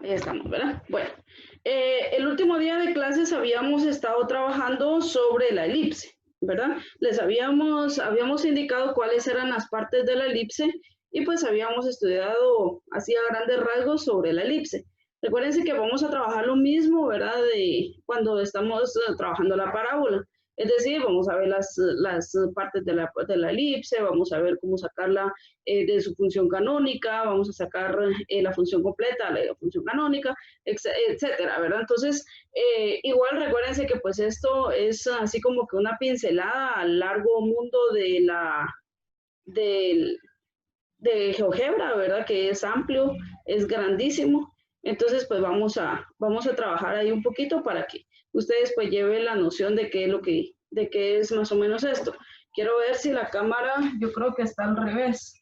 Ahí estamos, ¿verdad? Bueno, el último día de clases habíamos estado trabajando sobre la elipse, ¿verdad? Les habíamos indicado cuáles eran las partes de la elipse y pues habíamos estudiado así a grandes rasgos sobre la elipse. Recuérdense que vamos a trabajar lo mismo, ¿verdad? De cuando estamos trabajando la parábola. Es decir, vamos a ver las partes de la elipse, vamos a ver cómo sacarla de su función canónica, vamos a sacar la función completa, la función canónica, etcétera, ¿verdad? Entonces, igual recuérdense que pues esto es así como que una pincelada al largo mundo de GeoGebra, ¿verdad? Que es amplio, es grandísimo. Entonces, pues vamos a trabajar ahí un poquito para que ustedes pues lleven la noción de qué es de qué es más o menos esto. Quiero ver si la cámara, yo creo que está al revés.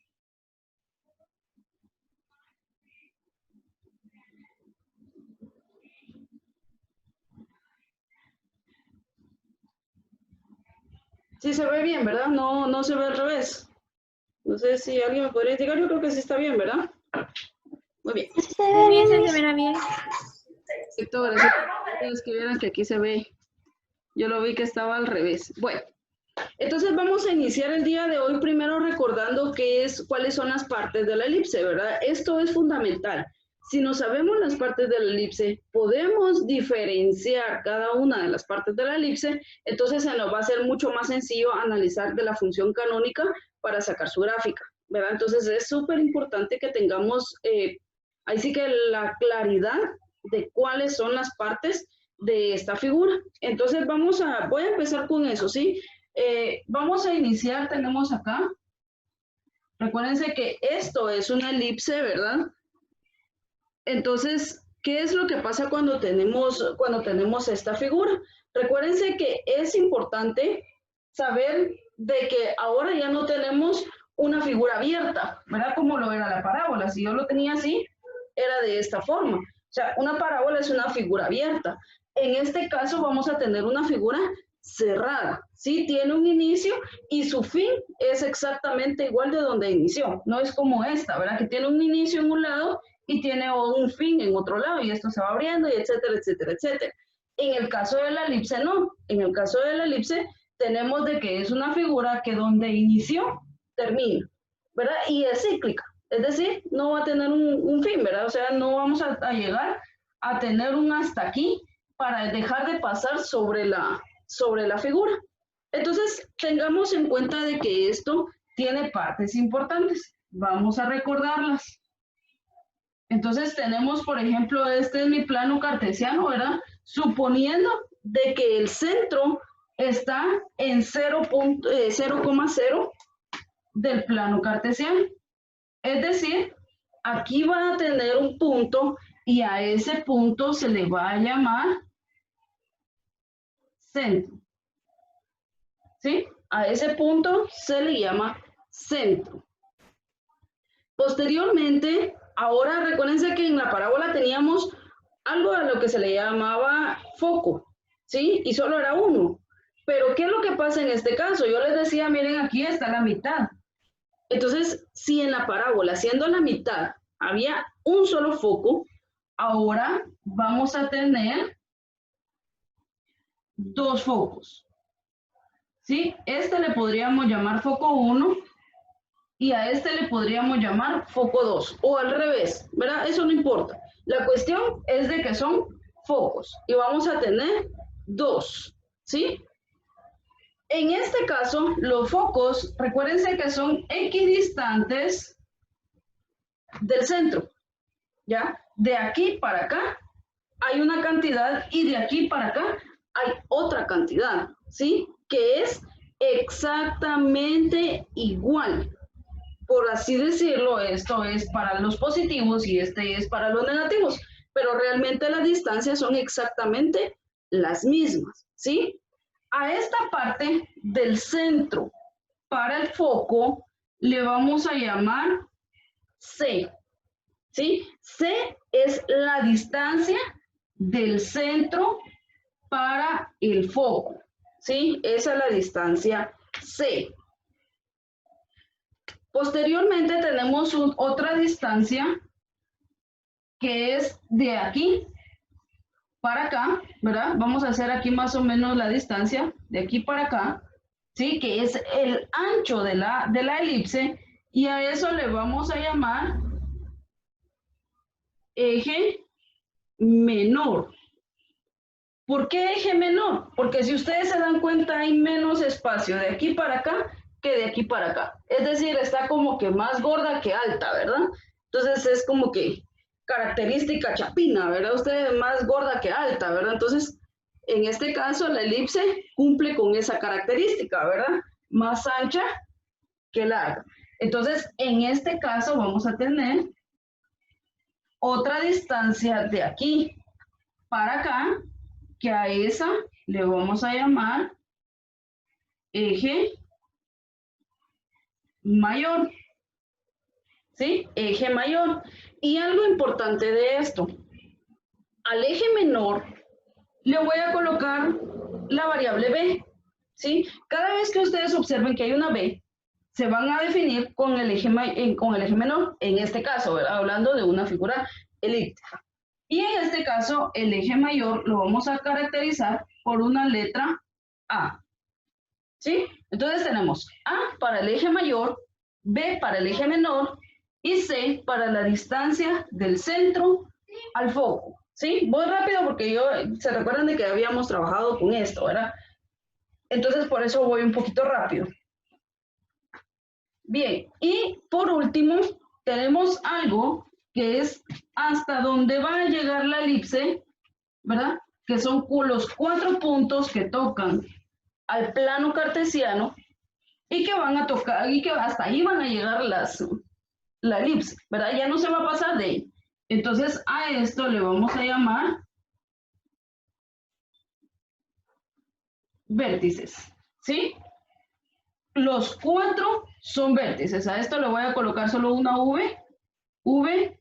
Sí se ve bien, ¿verdad? No se ve al revés. No sé si alguien me podría indicar, yo creo que sí está bien, ¿verdad? Muy bien. Se ve bien, se verá bien. Perfecto, gracias. Es que vieran que aquí se ve. Yo lo vi que estaba al revés. Bueno, entonces vamos a iniciar el día de hoy primero recordando cuáles son las partes de la elipse, ¿verdad? Esto es fundamental. Si no sabemos las partes de la elipse, podemos diferenciar cada una de las partes de la elipse, entonces se nos va a ser mucho más sencillo analizar de la función canónica para sacar su gráfica, ¿verdad? Entonces es súper importante que tengamos ahí sí que la claridad de cuáles son las partes de esta figura. Entonces voy a empezar con eso, ¿sí? Vamos a iniciar, tenemos acá, recuérdense que esto es una elipse, ¿verdad? Entonces, ¿qué es lo que pasa cuando tenemos esta figura? Recuérdense que es importante saber de que ahora ya no tenemos una figura abierta, ¿verdad? Como lo era la parábola. Si yo lo tenía así, era de esta forma. O sea, una parábola es una figura abierta. En este caso vamos a tener una figura cerrada, ¿sí? Tiene un inicio y su fin es exactamente igual de donde inició. No es como esta, ¿verdad? Que tiene un inicio en un lado y tiene un fin en otro lado y esto se va abriendo y etcétera, etcétera, etcétera. En el caso de la elipse no. En el caso de la elipse tenemos de que es una figura que donde inició, termina, ¿verdad? Y es cíclica. Es decir, no va a tener un fin, ¿verdad? O sea, no vamos a llegar a tener un hasta aquí para dejar de pasar sobre la figura. Entonces, tengamos en cuenta de que esto tiene partes importantes. Vamos a recordarlas. Entonces tenemos, por ejemplo, este es mi plano cartesiano, ¿verdad? Suponiendo de que el centro está en 0,0 del plano cartesiano. Es decir, aquí va a tener un punto y a ese punto se le va a llamar centro. ¿Sí? A ese punto se le llama centro. Posteriormente, ahora recuérdense que en la parábola teníamos algo a lo que se le llamaba foco, ¿sí? Y solo era uno. Pero, ¿qué es lo que pasa en este caso? Yo les decía, miren, aquí está la mitad. Entonces, si en la parábola, siendo la mitad, había un solo foco, ahora vamos a tener dos focos, ¿sí? Este le podríamos llamar foco 1 y a este le podríamos llamar foco 2 o al revés, ¿verdad? Eso no importa. La cuestión es de que son focos y vamos a tener dos, ¿sí? En este caso, los focos, recuérdense que son equidistantes del centro, ¿ya? De aquí para acá hay una cantidad y de aquí para acá hay otra cantidad, ¿sí? Que es exactamente igual. Por así decirlo, esto es para los positivos y este es para los negativos, pero realmente las distancias son exactamente las mismas, ¿sí? A esta parte del centro para el foco le vamos a llamar C, ¿sí? C es la distancia del centro para el foco, ¿sí? Esa es la distancia C. Posteriormente tenemos otra distancia que es de aquí para acá, ¿verdad? Vamos a hacer aquí más o menos la distancia de aquí para acá, ¿sí? Que es el ancho de la elipse, y a eso le vamos a llamar eje menor. ¿Por qué eje menor? Porque si ustedes se dan cuenta, hay menos espacio de aquí para acá que de aquí para acá. Es decir, está como que más gorda que alta, ¿verdad? Entonces es como que característica chapina, ¿verdad? Usted es más gorda que alta, ¿verdad? Entonces, en este caso, la elipse cumple con esa característica, ¿verdad? Más ancha que larga. Entonces, en este caso vamos a tener otra distancia de aquí para acá, que a esa le vamos a llamar eje mayor, ¿sí? Eje mayor. Y algo importante de esto, al eje menor le voy a colocar la variable b, ¿sí? Cada vez que ustedes observen que hay una b, se van a definir con el eje menor, en este caso, ¿verdad? Hablando de una figura elíptica. Y en este caso, el eje mayor lo vamos a caracterizar por una letra A, ¿sí? Entonces tenemos A para el eje mayor, B para el eje menor y C para la distancia del centro al foco, ¿sí? Voy rápido porque se recuerdan de que habíamos trabajado con esto, ¿verdad? Entonces por eso voy un poquito rápido. Bien, y por último tenemos algo que es hasta dónde va a llegar la elipse, ¿verdad? Que son los 4 puntos que tocan al plano cartesiano y que van a tocar, y que hasta ahí van a llegar la elipse, ¿verdad? Ya no se va a pasar de ahí. Entonces a esto le vamos a llamar vértices, ¿sí? Los 4 son vértices. A esto le voy a colocar solo una V, V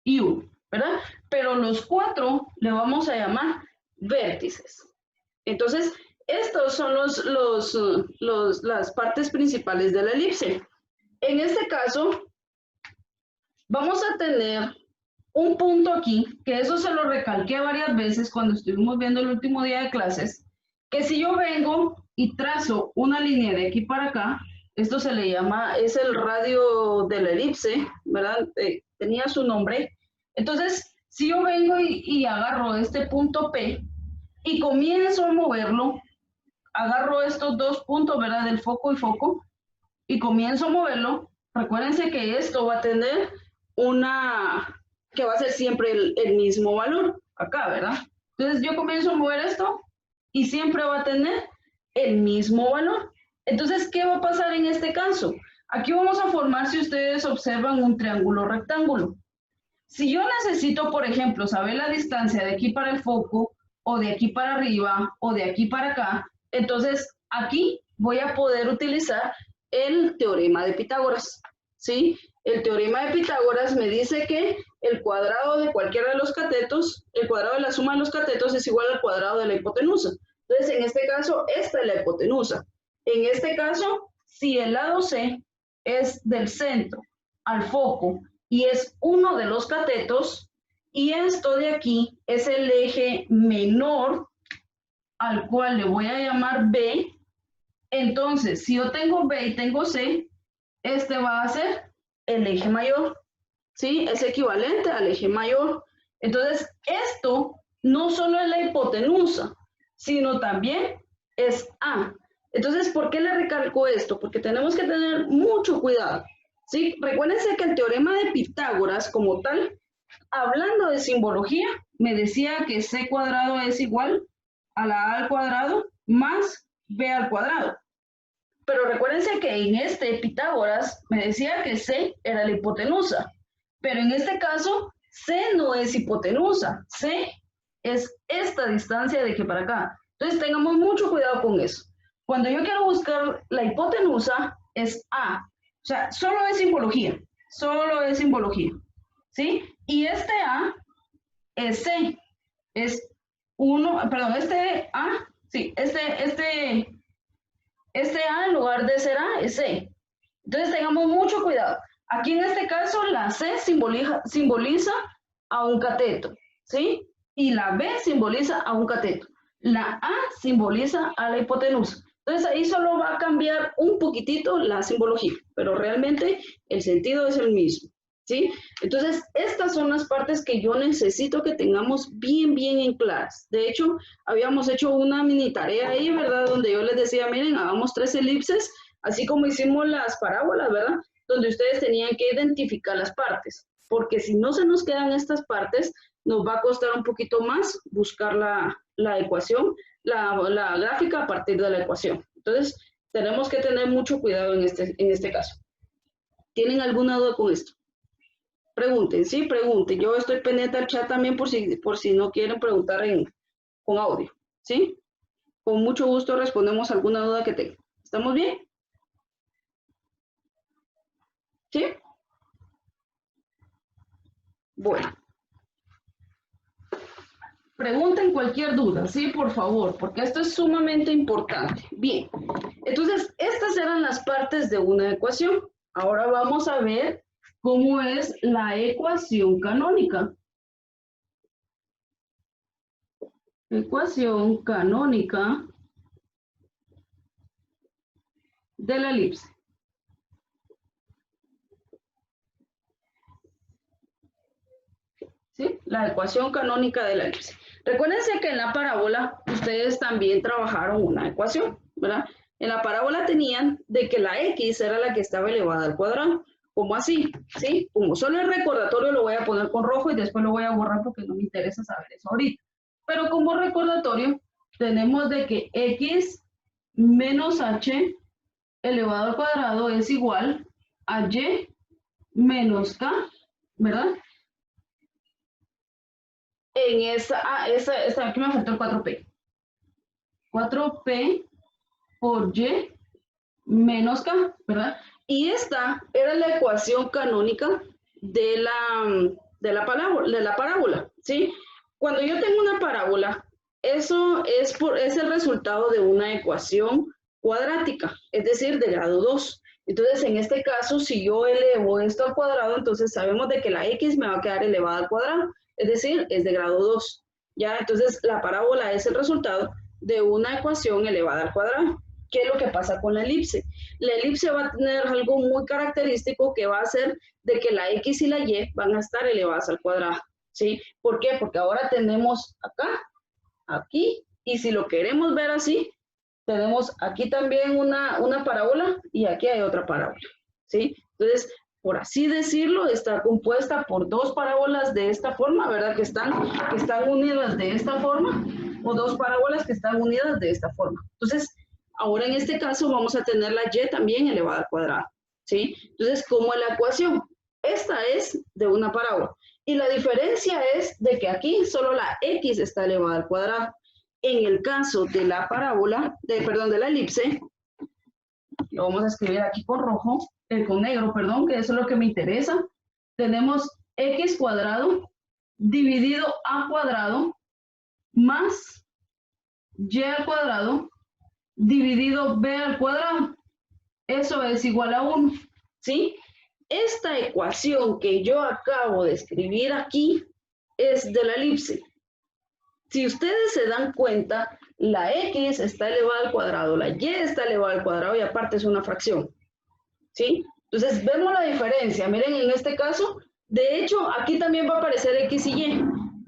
y U, ¿verdad? Pero los 4 le vamos a llamar vértices. Entonces, estos son las partes principales de la elipse. En este caso, vamos a tener un punto aquí, que eso se lo recalqué varias veces cuando estuvimos viendo el último día de clases, que si yo vengo y trazo una línea de aquí para acá, esto se le llama, es el radio de la elipse, ¿verdad? Tenía su nombre. Entonces, si yo vengo y agarro este punto P y comienzo a moverlo, agarro estos dos puntos, ¿verdad? Del foco y foco, y comienzo a moverlo, recuérdense que esto va a tener que va a ser siempre el mismo valor, acá, ¿verdad? Entonces yo comienzo a mover esto y siempre va a tener el mismo valor. Entonces, ¿qué va a pasar en este caso? Aquí vamos a formar, si ustedes observan, un triángulo rectángulo. Si yo necesito, por ejemplo, saber la distancia de aquí para el foco, o de aquí para arriba, o de aquí para acá, entonces aquí voy a poder utilizar el teorema de Pitágoras, ¿sí? El teorema de Pitágoras me dice que el cuadrado de cualquiera de los catetos, el cuadrado de la suma de los catetos es igual al cuadrado de la hipotenusa. Entonces, en este caso, esta es la hipotenusa. En este caso, si el lado C es del centro al foco y es uno de los catetos, y esto de aquí es el eje menor al cual le voy a llamar B, entonces si yo tengo B y tengo C, este va a ser el eje mayor, ¿sí? Es equivalente al eje mayor. Entonces, esto no solo es la hipotenusa, sino también es A. Entonces, ¿por qué le recalco esto? Porque tenemos que tener mucho cuidado, ¿sí? Recuérdense que el teorema de Pitágoras, como tal, hablando de simbología, me decía que C cuadrado es igual a la A al cuadrado más B al cuadrado. Pero recuérdense que en este Pitágoras me decía que C era la hipotenusa. Pero en este caso, C no es hipotenusa. C es esta distancia de aquí para acá. Entonces tengamos mucho cuidado con eso. Cuando yo quiero buscar la hipotenusa, es A. O sea, solo es simbología. Solo es simbología. ¿Sí? Y este A es C. Es este A, sí, este A en lugar de ser A es C. Entonces tengamos mucho cuidado. Aquí en este caso la C simboliza a un cateto, ¿sí? Y la B simboliza a un cateto. La A simboliza a la hipotenusa. Entonces ahí solo va a cambiar un poquitito la simbología, pero realmente el sentido es el mismo, ¿sí? Entonces estas son las partes que yo necesito que tengamos bien en claras. De hecho, habíamos hecho una mini tarea ahí, ¿verdad? Donde yo les decía, miren, hagamos 3 elipses, así como hicimos las parábolas, ¿verdad? Donde ustedes tenían que identificar las partes, porque si no se nos quedan estas partes, nos va a costar un poquito más buscar la ecuación, la gráfica a partir de la ecuación. Entonces, tenemos que tener mucho cuidado en este caso. ¿Tienen alguna duda con esto? Pregunten, sí, pregunten. Yo estoy pendiente al chat también por si no quieren preguntar con audio, ¿sí? Con mucho gusto respondemos alguna duda que tengan. ¿Estamos bien? ¿Sí? Bueno. Pregunten cualquier duda, sí, por favor, porque esto es sumamente importante. Bien, entonces, estas eran las partes de una ecuación. Ahora vamos a ver cómo es la ecuación canónica. Ecuación canónica de la elipse. ¿Sí? La ecuación canónica de la elipse. Recuérdense que en la parábola ustedes también trabajaron una ecuación, ¿verdad? En la parábola tenían de que la x era la que estaba elevada al cuadrado. ¿Cómo así? ¿Sí? Como solo el recordatorio lo voy a poner con rojo y después lo voy a borrar porque no me interesa saber eso ahorita. Pero como recordatorio tenemos de que x menos h elevado al cuadrado es igual a y menos k, ¿verdad? En esta aquí me faltó el 4p. 4p por y menos k, ¿verdad? Y esta era la ecuación canónica de la parábola, ¿sí? Cuando yo tengo una parábola, eso es el resultado de una ecuación cuadrática, es decir, de grado 2. Entonces, en este caso, si yo elevo esto al cuadrado, entonces sabemos de que la x me va a quedar elevada al cuadrado, es decir, es de grado 2. ¿Ya? Entonces, la parábola es el resultado de una ecuación elevada al cuadrado. ¿Qué es lo que pasa con la elipse? La elipse va a tener algo muy característico que va a hacer de que la x y la y van a estar elevadas al cuadrado, ¿sí? ¿Por qué? Porque ahora tenemos acá, aquí, y si lo queremos ver así, tenemos aquí también una parábola y aquí hay otra parábola, ¿sí? Entonces, por así decirlo, está compuesta por dos parábolas de esta forma, ¿verdad? Que están unidas de esta forma, o dos parábolas que están unidas de esta forma. Entonces, ahora en este caso vamos a tener la y también elevada al cuadrado, ¿sí? Entonces, ¿cómo es la ecuación? Esta es de una parábola. Y la diferencia es de que aquí solo la x está elevada al cuadrado. En el caso de la parábola, de la elipse, lo vamos a escribir aquí con rojo, con negro, perdón, que eso es lo que me interesa. Tenemos x cuadrado dividido a cuadrado más y al cuadrado dividido b al cuadrado. Eso es igual a 1, ¿sí? Esta ecuación que yo acabo de escribir aquí es de la elipse. Si ustedes se dan cuenta, la x está elevada al cuadrado, la y está elevada al cuadrado y aparte es una fracción, ¿sí? Entonces, vemos la diferencia. Miren, en este caso, de hecho, aquí también va a aparecer x y y.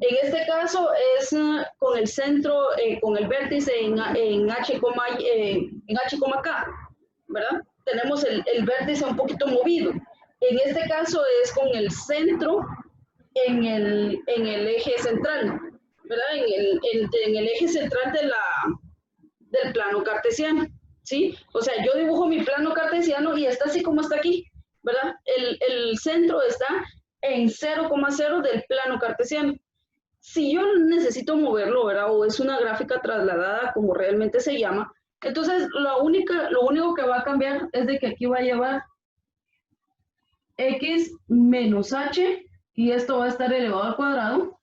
En este caso es con el centro, con el vértice en h, k, ¿verdad? Tenemos el vértice un poquito movido. En este caso es con el centro en el eje central, ¿verdad? En el eje central del plano cartesiano, ¿sí? O sea, yo dibujo mi plano cartesiano y está así como está aquí, ¿verdad? El centro está en 0,0 del plano cartesiano. Si yo necesito moverlo, ¿verdad? O es una gráfica trasladada como realmente se llama, entonces lo único que va a cambiar es de que aquí va a llevar x menos h, y esto va a estar elevado al cuadrado,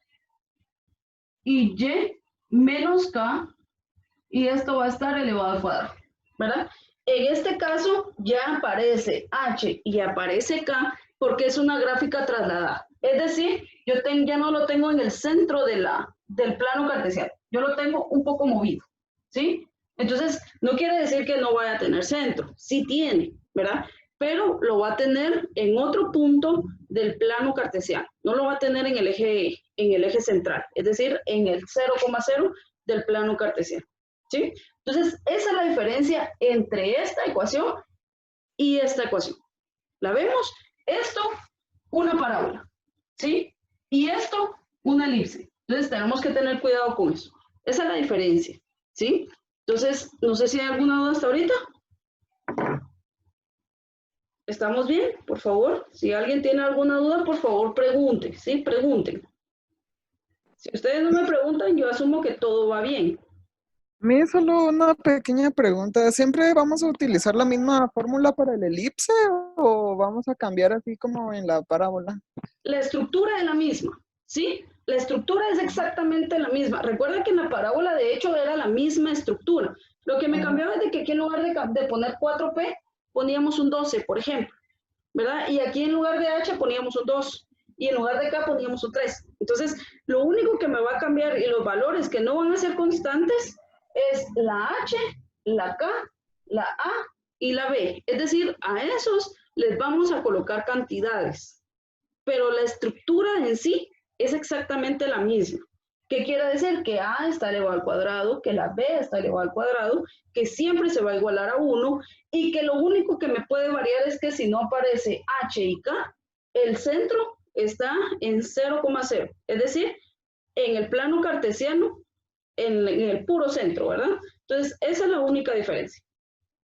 y y menos k, y esto va a estar elevado al cuadrado, ¿verdad? En este caso ya aparece h y aparece k porque es una gráfica trasladada. Es decir, ya no lo tengo en el centro del plano cartesiano. Yo lo tengo un poco movido, ¿sí? Entonces, no quiere decir que no vaya a tener centro. Sí tiene, ¿verdad? Pero lo va a tener en otro punto del plano cartesiano. No lo va a tener en el eje central, es decir, en el 0,0 del plano cartesiano, ¿sí? Entonces, esa es la diferencia entre esta ecuación y esta ecuación. ¿La vemos? Esto, una parábola, ¿sí? Y esto, una elipse. Entonces, tenemos que tener cuidado con eso. Esa es la diferencia, ¿sí? Entonces, no sé si hay alguna duda hasta ahorita. ¿Estamos bien? Por favor, si alguien tiene alguna duda, por favor, pregunte, ¿sí? Pregunten. Si ustedes no me preguntan, yo asumo que todo va bien. A mí solo una pequeña pregunta. ¿Siempre vamos a utilizar la misma fórmula para el elipse o vamos a cambiar así como en la parábola? La estructura es la misma, ¿sí? La estructura es exactamente la misma. Recuerda que en la parábola, de hecho, era la misma estructura. Lo que me cambiaba es de que aquí en lugar de poner 4P, poníamos un 12, por ejemplo, ¿verdad? Y aquí en lugar de H poníamos un 2. Y en lugar de K poníamos un 3. Entonces, lo único que me va a cambiar y los valores que no van a ser constantes es la H, la K, la A y la B. Es decir, a esos les vamos a colocar cantidades. Pero la estructura en sí es exactamente la misma. ¿Qué quiere decir? Que A está elevado al cuadrado, que la B está elevado al cuadrado, que siempre se va a igualar a 1 y que lo único que me puede variar es que si no aparece H y K, el centro está en 0,0. Es decir, en el plano cartesiano, en el puro centro, ¿verdad? Entonces, esa es la única diferencia.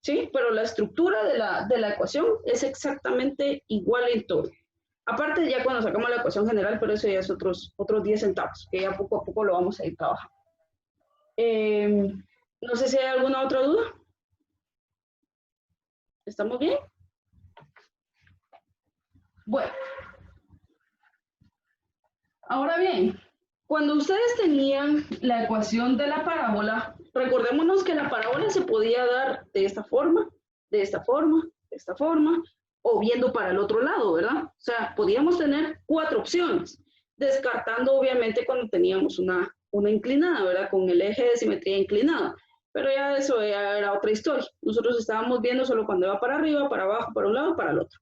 ¿Sí? Pero la estructura de la ecuación es exactamente igual en todo. Aparte, ya cuando sacamos la ecuación general, pero eso ya es otros 10 centavos, que ya poco a poco lo vamos a ir trabajando. No sé si hay alguna otra duda. ¿Estamos bien? Bueno. Ahora bien, cuando ustedes tenían la ecuación de la parábola, recordémonos que la parábola se podía dar de esta forma, de esta forma, de esta forma, o viendo para el otro lado, ¿verdad? O sea, podíamos tener 4 opciones, descartando obviamente cuando teníamos una inclinada, ¿verdad? Con el eje de simetría inclinado. Pero ya eso ya era otra historia. Nosotros estábamos viendo solo cuando iba para arriba, para abajo, para un lado, para el otro.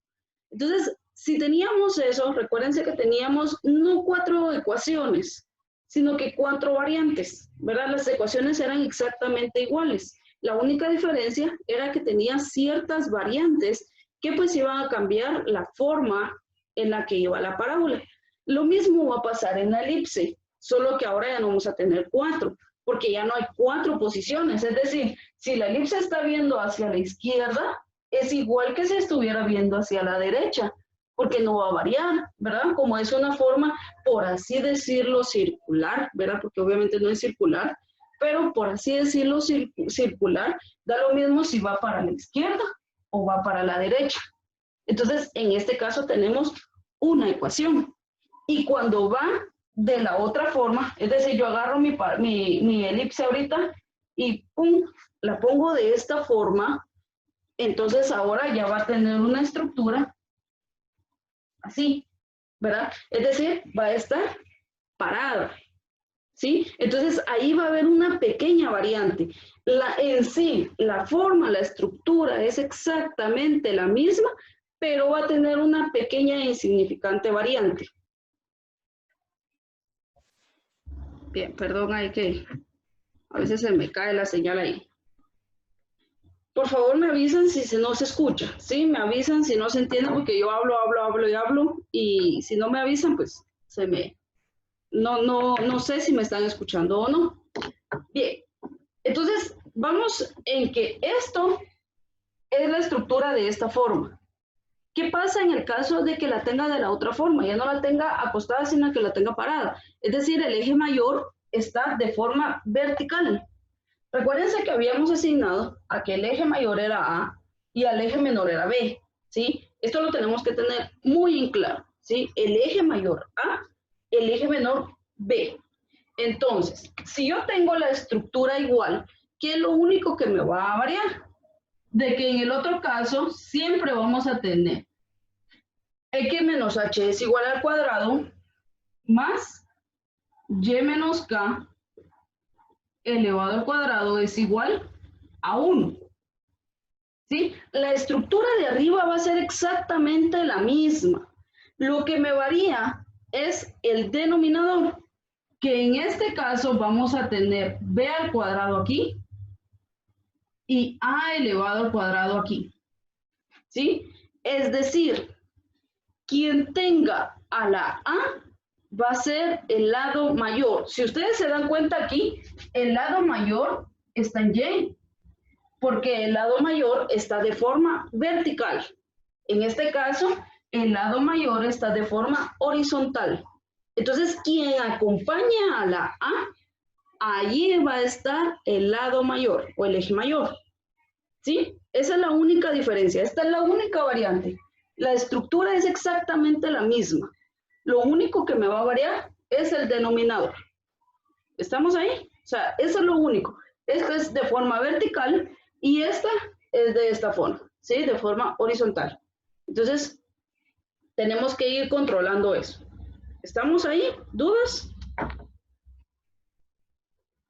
Entonces, si teníamos eso, recuérdense que teníamos no 4 ecuaciones, sino que 4 variantes, ¿verdad? Las ecuaciones eran exactamente iguales. La única diferencia era que tenía ciertas variantes que pues iban a cambiar la forma en la que iba la parábola. Lo mismo va a pasar en la elipse, solo que ahora ya no vamos a tener 4, porque ya no hay 4 posiciones. Es decir, si la elipse está viendo hacia la izquierda, es igual que si estuviera viendo hacia la derecha, porque no va a variar, ¿verdad? Como es una forma, por así decirlo, circular, ¿verdad? Porque obviamente no es circular, pero por así decirlo, circular, da lo mismo si va para la izquierda o va para la derecha. Entonces, en este caso tenemos una ecuación. Y cuando va de la otra forma, es decir, yo agarro mi elipse ahorita y ¡pum!, la pongo de esta forma, entonces ahora ya va a tener una estructura así, ¿verdad? Es decir, va a estar parada, ¿sí? Entonces ahí va a haber una pequeña variante. En sí, la forma, la estructura es exactamente la misma, pero va a tener una pequeña e insignificante variante. Bien, perdón, hay que a veces se me cae la señal ahí. Por favor, me avisan si no se escucha, ¿sí? Me avisan si no se entiende, porque yo hablo, y si no me avisan, pues no sé si me están escuchando o no. Bien, entonces vamos en que esto es la estructura de esta forma. ¿Qué pasa en el caso de que la tenga de la otra forma? Ya no la tenga acostada, sino que la tenga parada. Es decir, el eje mayor está de forma vertical. Recuérdense que habíamos asignado a que el eje mayor era A y al eje menor era B, ¿sí? Esto lo tenemos que tener muy en claro, ¿sí? El eje mayor A, el eje menor B. Entonces, si yo tengo la estructura igual, ¿qué es lo único que me va a variar? De que en el otro caso siempre vamos a tener X menos H es igual al cuadrado más Y menos K elevado al cuadrado es igual a 1. ¿Sí? La estructura de arriba va a ser exactamente la misma. Lo que me varía es el denominador, que en este caso vamos a tener B al cuadrado aquí y A elevado al cuadrado aquí. ¿Sí? Es decir, quien tenga a la A va a ser el lado mayor. Si ustedes se dan cuenta aquí, el lado mayor está en Y, porque el lado mayor está de forma vertical. En este caso, el lado mayor está de forma horizontal. Entonces, quien acompaña a la A, allí va a estar el lado mayor o el eje mayor. ¿Sí? Esa es la única diferencia. Esta es la única variante. La estructura es exactamente la misma. Lo único que me va a variar es el denominador. ¿Estamos ahí? O sea, eso es lo único. Esta es de forma vertical y esta es de esta forma, ¿sí? De forma horizontal. Entonces, tenemos que ir controlando eso. ¿Estamos ahí? ¿Dudas?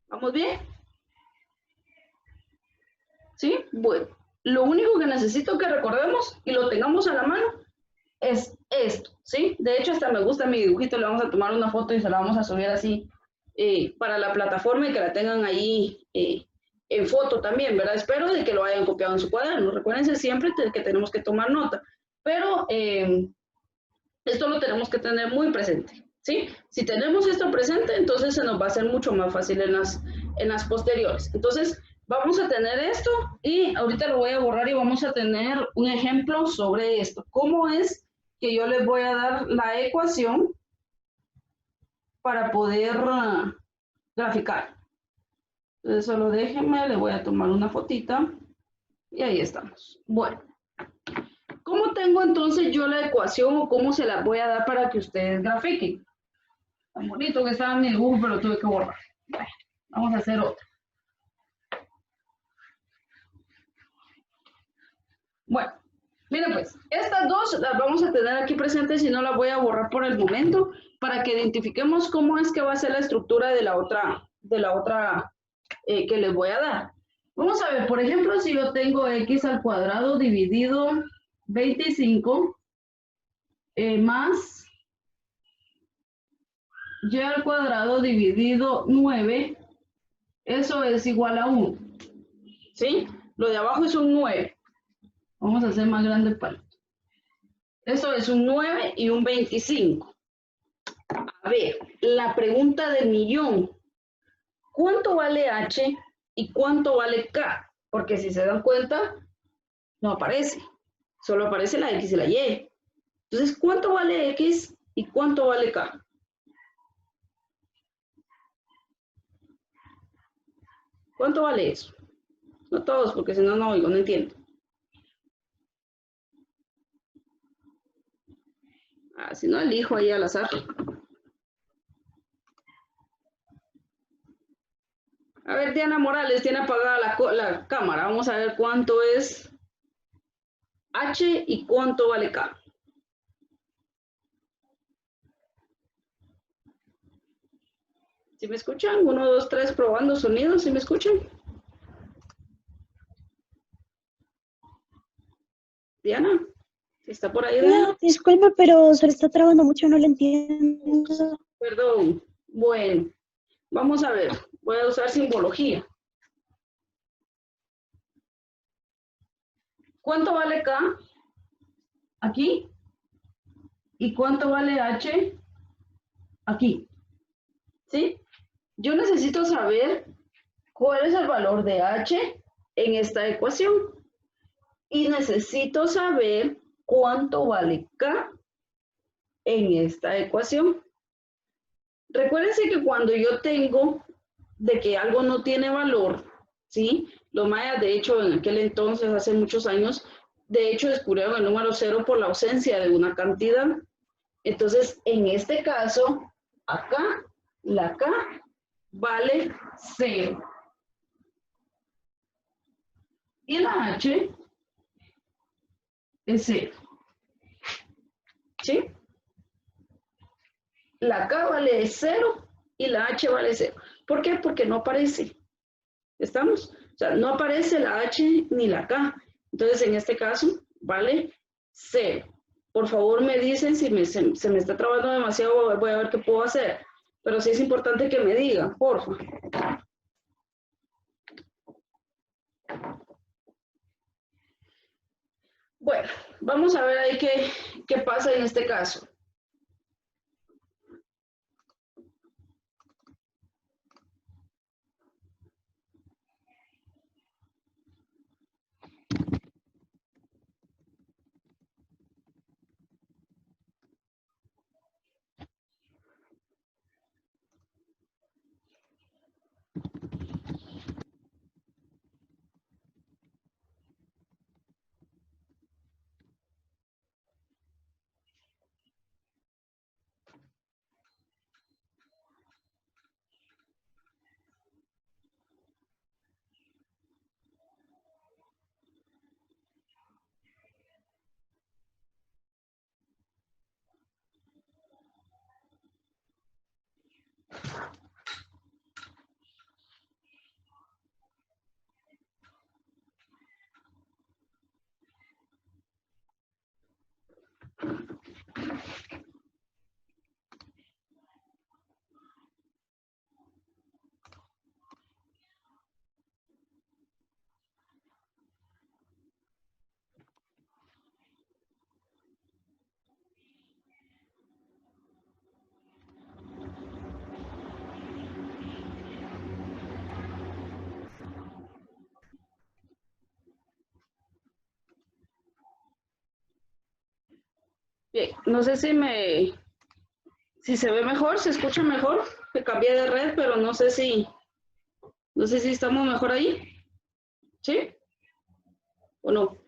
¿Vamos bien? ¿Sí? Bueno, lo único que necesito que recordemos y lo tengamos a la mano es esto, ¿sí? De hecho, hasta me gusta mi dibujito, le vamos a tomar una foto y se la vamos a subir así para la plataforma y que la tengan ahí en foto también, ¿verdad? Espero de que lo hayan copiado en su cuaderno. Recuérdense siempre que tenemos que tomar nota, pero esto lo tenemos que tener muy presente, ¿sí? Si tenemos esto presente, entonces se nos va a hacer mucho más fácil en las posteriores. Entonces, vamos a tener esto y ahorita lo voy a borrar y vamos a tener un ejemplo sobre esto. ¿Cómo es que yo les voy a dar la ecuación para poder graficar? Entonces, solo déjenme, le voy a tomar una fotita y ahí estamos. Bueno, ¿cómo tengo entonces yo la ecuación o cómo se la voy a dar para que ustedes grafiquen? Tan bonito que estaba mi dibujo, pero tuve que borrar. Bueno, vamos a hacer otro. Bueno, miren pues, estas dos las vamos a tener aquí presentes y no las voy a borrar por el momento para que identifiquemos cómo es que va a ser la estructura de la otra que les voy a dar. Vamos a ver, por ejemplo, si yo tengo x al cuadrado dividido 25 más y al cuadrado dividido 9, eso es igual a 1. ¿Sí? Lo de abajo es un 9. Vamos a hacer más grande el palito. Eso es un 9 y un 25. A ver, la pregunta del millón. ¿Cuánto vale H y cuánto vale K? Porque si se dan cuenta, no aparece. Solo aparece la X y la Y. Entonces, ¿cuánto vale X y cuánto vale K? ¿Cuánto vale eso? No todos, porque si no, no oigo, no entiendo. Ah, si no, elijo ahí al azar. A ver, Diana Morales, tiene apagada la cámara. Vamos a ver cuánto es H y cuánto vale K. ¿Sí me escuchan? 1, 2, 3, probando sonidos. ¿Sí me escuchan? Diana, ¿está por ahí? Diana? No, disculpe, pero se le está trabando mucho, no le entiendo. Perdón. Bueno, vamos a ver. Voy a usar simbología. ¿Cuánto vale K? Aquí. ¿Y cuánto vale H? Aquí. ¿Sí? Yo necesito saber cuál es el valor de H en esta ecuación. Y necesito saber cuánto vale K en esta ecuación. Recuérdense que cuando yo tengo de que algo no tiene valor, ¿sí? Los mayas, de hecho, en aquel entonces, hace muchos años, de hecho, descubrieron el número 0 por la ausencia de una cantidad. Entonces, en este caso, acá, la K vale 0. Y la H es 0. ¿sí? La K vale 0 y la H vale 0. ¿Por qué? Porque no aparece. ¿Estamos? O sea, no aparece la H ni la K. Entonces, en este caso, vale 0. Por favor, me dicen si se me está trabando demasiado, voy a ver qué puedo hacer. Pero sí es importante que me digan, por favor. Bueno, vamos a ver ahí qué pasa en este caso. Bien, no sé si se ve mejor, se escucha mejor, que cambié de red, pero no sé si estamos mejor ahí, ¿sí? ¿O no?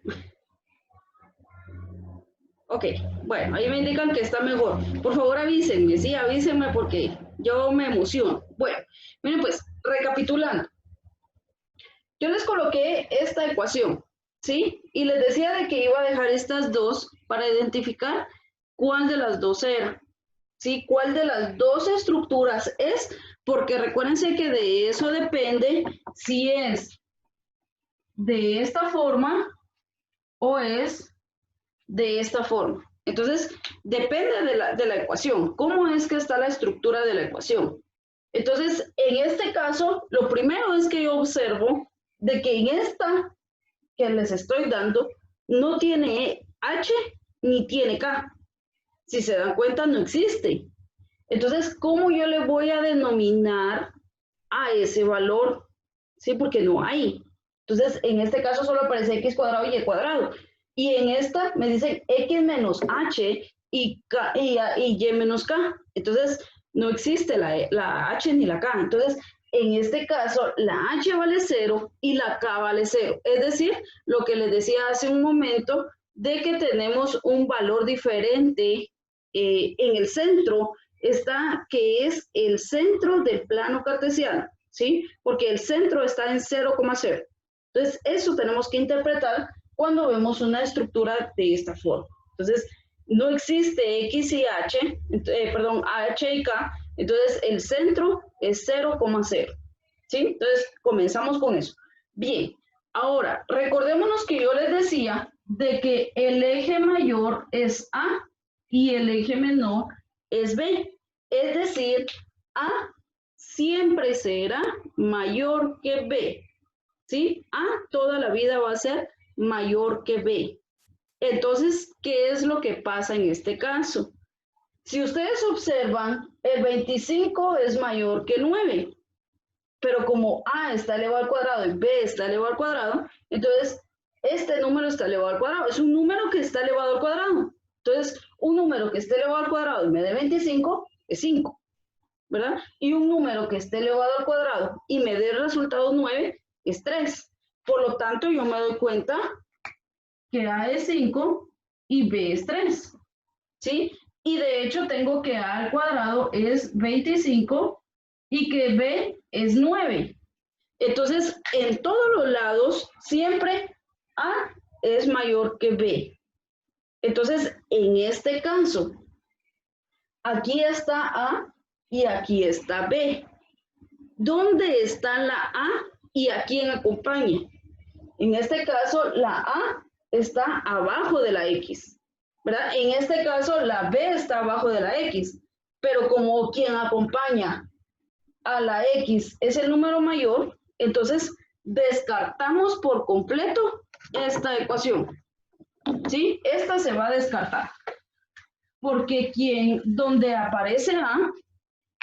Ok, bueno, ahí me indican que está mejor. Por favor avísenme, sí, avísenme porque yo me emociono. Bueno, miren pues, recapitulando. Yo les coloqué esta ecuación, ¿sí? Y les decía de que iba a dejar estas dos para identificar cuál de las dos era, ¿sí? ¿Cuál de las dos estructuras es? Porque recuérdense que de eso depende si es de esta forma o es de esta forma. Entonces, depende de la ecuación. ¿Cómo es que está la estructura de la ecuación? Entonces, en este caso, lo primero es que yo observo de que en esta que les estoy dando no tiene H ni tiene K. Si se dan cuenta, no existe. Entonces, ¿cómo yo le voy a denominar a ese valor? Sí, porque no hay. Entonces, en este caso solo aparece x cuadrado y y cuadrado. Y en esta me dicen x menos h y y menos k. Entonces, no existe la h ni la k. Entonces, en este caso, la h vale 0 y la k vale 0. Es decir, lo que les decía hace un momento, de que tenemos un valor diferente en el centro, está que es el centro del plano cartesiano, ¿sí? Porque el centro está en 0,0. Entonces, eso tenemos que interpretar cuando vemos una estructura de esta forma. Entonces, no existe X y H, perdón, H y K, entonces el centro es 0,0. ¿Sí? Entonces, comenzamos con eso. Bien, ahora, recordémonos que yo les decía de que el eje mayor es A y el eje menor es B. Es decir, A siempre será mayor que B. ¿Sí? A toda la vida va a ser mayor que B. Entonces, ¿qué es lo que pasa en este caso? Si ustedes observan, el 25 es mayor que 9, pero como A está elevado al cuadrado y B está elevado al cuadrado, entonces este número está elevado al cuadrado. Es un número que está elevado al cuadrado. Entonces, un número que esté elevado al cuadrado y me dé 25 es 5, ¿verdad? Y un número que esté elevado al cuadrado y me dé el resultado 9 es 3. Por lo tanto, yo me doy cuenta que A es 5 y B es 3, ¿sí? Y de hecho tengo que A al cuadrado es 25 y que B es 9. Entonces, en todos los lados, siempre A es mayor que B. Entonces, en este caso, aquí está A y aquí está B. ¿Dónde está la A y a quién acompaña? En este caso, la A está abajo de la X, ¿verdad? En este caso, la B está abajo de la X, pero como quien acompaña a la X es el número mayor, entonces descartamos por completo esta ecuación, ¿sí? Esta se va a descartar, porque donde aparece A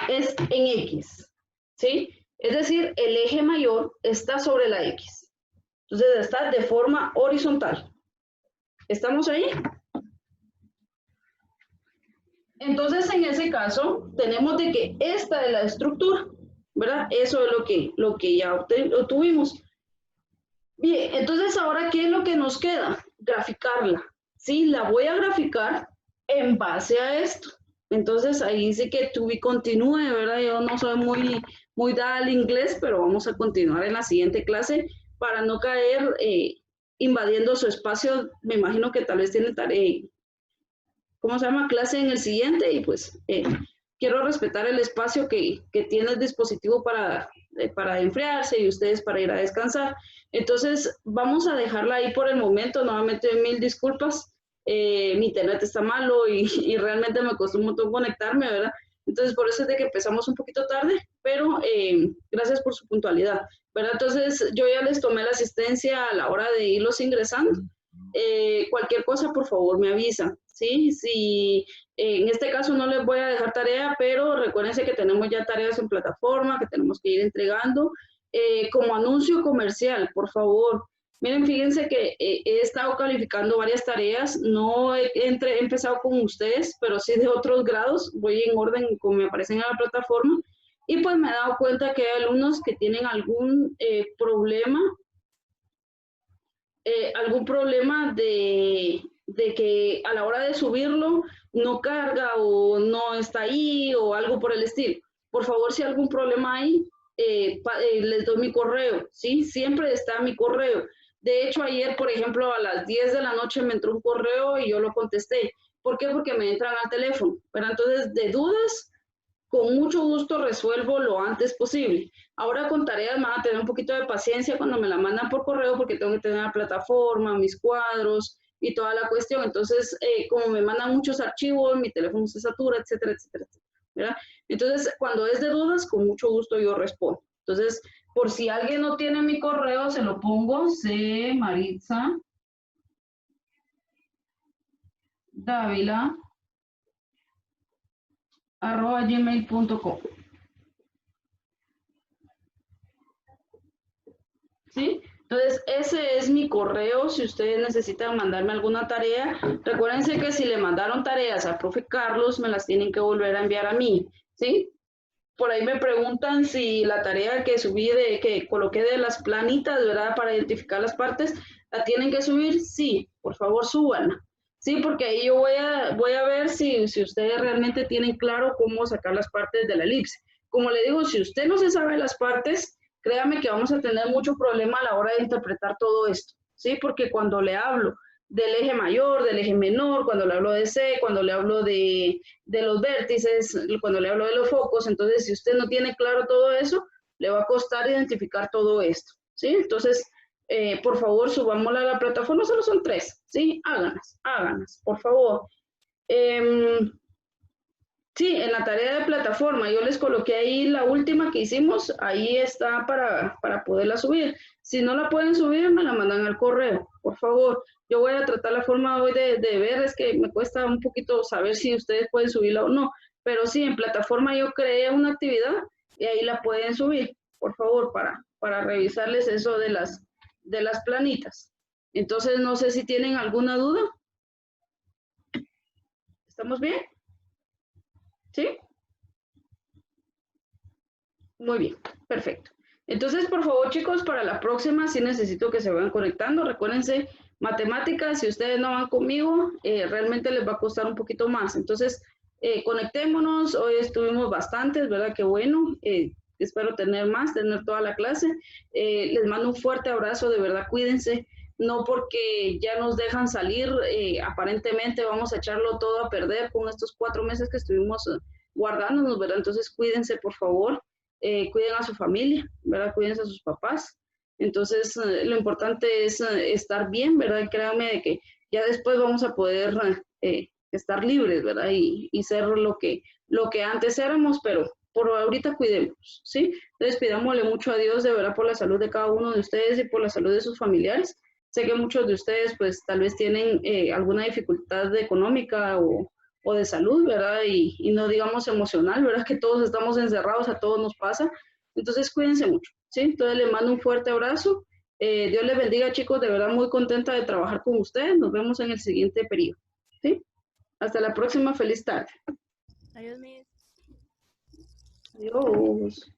es en X, ¿sí? Es decir, el eje mayor está sobre la X. Entonces está de forma horizontal. ¿Estamos ahí? Entonces, en ese caso, tenemos de que esta es la estructura, ¿verdad? Eso es lo que ya obtuvimos. Bien, entonces ahora, ¿qué es lo que nos queda? Graficarla. Sí, la voy a graficar en base a esto. Entonces, ahí dice que to be continue, ¿verdad? Yo no soy muy dada al inglés, pero vamos a continuar en la siguiente clase para no caer invadiendo su espacio. Me imagino que tal vez tiene tarea, ¿cómo se llama? Clase en el siguiente, y pues quiero respetar el espacio que tiene el dispositivo para enfriarse y ustedes para ir a descansar. Entonces, vamos a dejarla ahí por el momento. Nuevamente, mil disculpas. Mi internet está malo y realmente me costó un montón conectarme, ¿verdad? Entonces, por eso es de que empezamos un poquito tarde, pero gracias por su puntualidad, ¿verdad? Entonces, yo ya les tomé la asistencia a la hora de irlos ingresando. Cualquier cosa, por favor, me avisan, ¿sí? Si en este caso no les voy a dejar tarea, pero recuérdense que tenemos ya tareas en plataforma, que tenemos que ir entregando. Como anuncio comercial, por favor, miren, fíjense que he estado calificando varias tareas, no he empezado con ustedes, pero sí de otros grados, voy en orden como me aparecen en la plataforma, y pues me he dado cuenta que hay alumnos que tienen algún problema de que a la hora de subirlo no carga o no está ahí o algo por el estilo. Por favor, si hay algún problema hay, les doy mi correo, ¿sí? Siempre está mi correo. De hecho, ayer, por ejemplo, a las 10 de la noche me entró un correo y yo lo contesté. ¿Por qué? Porque me entran al teléfono. Pero entonces, de dudas, con mucho gusto resuelvo lo antes posible. Ahora con tareas me van a tener un poquito de paciencia cuando me la mandan por correo porque tengo que tener la plataforma, mis cuadros y toda la cuestión. Entonces, como me mandan muchos archivos, mi teléfono se satura, etcétera, etcétera, etcétera, ¿verdad? Entonces, cuando es de dudas, con mucho gusto yo respondo. Entonces, por si alguien no tiene mi correo, se lo pongo, cmaritza davila@gmail.com. ¿Sí? Entonces, ese es mi correo. Si ustedes necesitan mandarme alguna tarea, recuérdense que si le mandaron tareas al profe Carlos, me las tienen que volver a enviar a mí, ¿sí? Por ahí me preguntan si la tarea que subí, que coloqué de las planitas, ¿verdad? Para identificar las partes, ¿la tienen que subir? Sí, por favor, súbanla. Sí, porque ahí yo voy a ver si ustedes realmente tienen claro cómo sacar las partes de la elipse. Como le digo, si usted no se sabe las partes, créame que vamos a tener mucho problema a la hora de interpretar todo esto, ¿sí? Porque cuando le hablo del eje mayor, del eje menor, cuando le hablo de C, cuando le hablo de los vértices, cuando le hablo de los focos, entonces si usted no tiene claro todo eso, le va a costar identificar todo esto, ¿sí? Entonces, por favor, subámosla a la plataforma, solo son 3, ¿sí? Háganas, por favor. Sí, en la tarea de plataforma, yo les coloqué ahí la última que hicimos, ahí está para poderla subir. Si no la pueden subir, me la mandan al correo, por favor. Yo voy a tratar la forma hoy de ver, es que me cuesta un poquito saber si ustedes pueden subirla o no, pero sí, en plataforma yo creé una actividad y ahí la pueden subir, por favor, para revisarles eso de las planitas. Entonces, no sé si tienen alguna duda. ¿Estamos bien? ¿Sí? Muy bien, perfecto. Entonces, por favor, chicos, para la próxima sí necesito que se vayan conectando. Recuérdense, matemáticas, si ustedes no van conmigo, realmente les va a costar un poquito más. Entonces, conectémonos. Hoy estuvimos bastantes, ¿verdad? Qué bueno. Espero tener más, tener toda la clase. Les mando un fuerte abrazo, de verdad, cuídense. no porque ya nos dejan salir, aparentemente vamos a echarlo todo a perder con estos 4 meses que estuvimos guardándonos, ¿verdad? Entonces cuídense, por favor, cuiden a su familia, ¿verdad? Cuídense a sus papás. Entonces, lo importante es estar bien, ¿verdad? Créanme de que ya después vamos a poder estar libres, ¿verdad? Y ser lo que antes éramos, pero por ahorita cuidemos, ¿sí? Entonces pidámosle mucho a Dios de verdad por la salud de cada uno de ustedes y por la salud de sus familiares. Sé que muchos de ustedes pues tal vez tienen alguna dificultad económica o de salud, ¿verdad? Y no digamos emocional, ¿verdad? Que todos estamos encerrados, a todos nos pasa. Entonces cuídense mucho, ¿sí? Entonces les mando un fuerte abrazo. Dios les bendiga, chicos, de verdad muy contenta de trabajar con ustedes. Nos vemos en el siguiente periodo, ¿sí? Hasta la próxima, feliz tarde. Adiós, Miss. Adiós.